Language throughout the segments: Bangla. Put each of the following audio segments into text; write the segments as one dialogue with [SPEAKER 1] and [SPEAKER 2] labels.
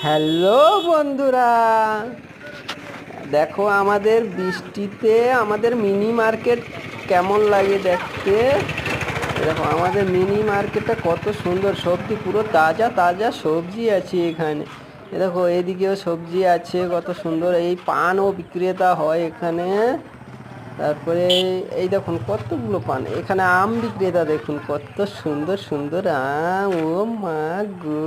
[SPEAKER 1] হ্যালো বন্ধুরা, দেখো আমাদের বৃষ্টিতে আমাদের মিনি মার্কেট কেমন লাগে দেখতে। দেখো আমাদের মিনি মার্কেটটা কত সুন্দর, সবজি পুরো তাজা তাজা সবজি আছে এখানে। দেখো এদিকেও সবজি আছে কত সুন্দর, এই পানও বিক্রেতা হয় এখানে। তারপরে এই দেখুন কতগুলো পান, এখানে আম বিক্রেতা দেখুন কত সুন্দর সুন্দর আম। ও মা গো,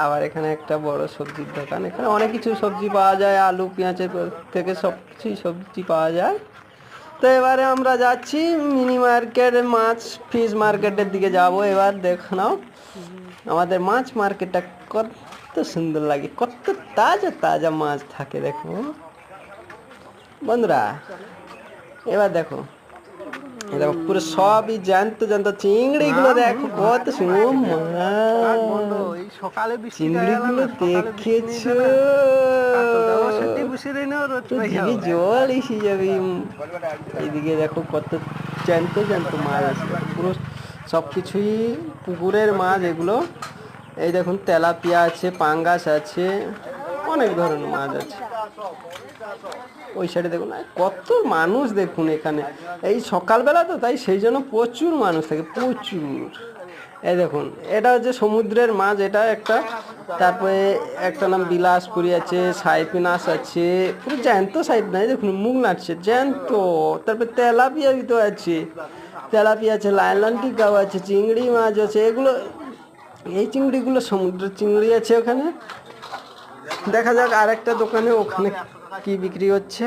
[SPEAKER 1] আবার এখানে একটা বড় সবজির দোকান, এখানে অনেক কিছু সবজি পাওয়া যায়, আলু পেঁয়াজের থেকে সব কিছুই সবজি পাওয়া যায়। তো এবারে আমরা যাচ্ছি মিনি মার্কেট, মাছ ফিশ মার্কেটের দিকে যাব। এবার দেখো নাও আমাদের মাছ মার্কেটটা কত সুন্দর লাগে, কত তাজা তাজা মাছ থাকে দেখো বন্ধুরা। এবার দেখো দেখো পুরো সবই জ্যান্ত জ্যান্ত চিংড়িগুলো দেখো কত সুন্দর। চিংড়িগুলো দেখেছো, জিভে জল এসে যাবে। এইদিকে দেখো কত জ্যান্ত জ্যান্ত মাছ আছে, পুরো সব কিছুই পুকুরের মাছ এগুলো। এই দেখুন তেলাপিয়া আছে, পাঙ্গাস আছে, অনেক ধরনের মাছ আছে। ওই সাইডে দেখুন কত মানুষ দেখুন এখানে, এই সকালবেলা তো তাই সেই জন্য প্রচুর মানুষ থাকে, প্রচুর। এই দেখুন এটা হচ্ছে সমুদ্রের মাছ, এটা একটা। তারপরে একটা নাম বিলাসপুরি আছে, সাইপিনাস আছে, পুরো জ্যান্ত সাইড নাই দেখুন মুখ নাচছে জ্যান্ত। তারপরে তেলাপিয়া তো আছে, তেলাপিয়া আছে, লাইলনটিকাও আছে, চিংড়ি মাছ আছে এগুলো। এই চিংড়িগুলো সমুদ্রের চিংড়ি আছে ওখানে। দেখা যাক আরেকটা দোকানে, ওখানে কি বিক্রি হচ্ছে।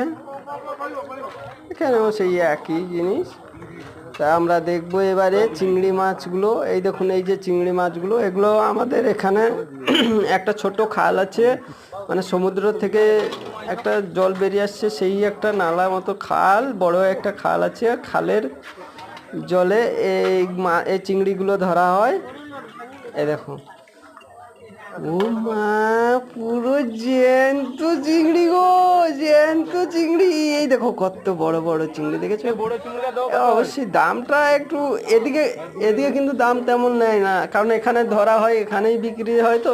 [SPEAKER 1] এখানেও সেই একই জিনিস। তা আমরা দেখবো এবারে চিংড়ি মাছগুলো। এই দেখুন এই যে চিংড়ি মাছগুলো, এগুলো আমাদের এখানে একটা ছোট খাল আছে, মানে সমুদ্র থেকে একটা জল বেরিয়ে আসছে, সেই একটা নালা মতো খাল, বড় একটা খাল আছে। খালের জলে এই চিংড়িগুলো ধরা হয়। এই দেখো ও মা, পুরো জ্যান্ত চিংড়ি গো, জ্যান্ত চিংড়ি। এই দেখো কত বড় বড় চিংড়ি দেখেছো। অবশ্যই দামটা একটু এদিকে, এদিকে কিন্তু দাম তেমন নেয় না, কারণ এখানে ধরা হয় এখানেই বিক্রি হয় তো।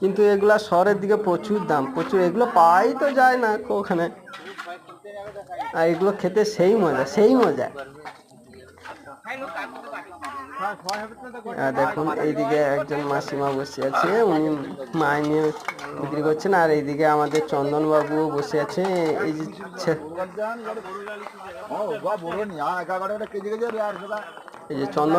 [SPEAKER 1] কিন্তু এগুলা শহরের দিকে প্রচুর দাম, প্রচুর, এগুলো পাওয়াই তো যায় না ওখানে। আর এগুলো খেতে সেই মজা, সেই মজা। দেখুন এইদিকে একজন মাসিমা বসে আছে, উনি মাছ নিয়ে বিক্রি করছেন। আর এইদিকে আমাদের চন্দন বাবুও বসে আছে। এই যে চন্দন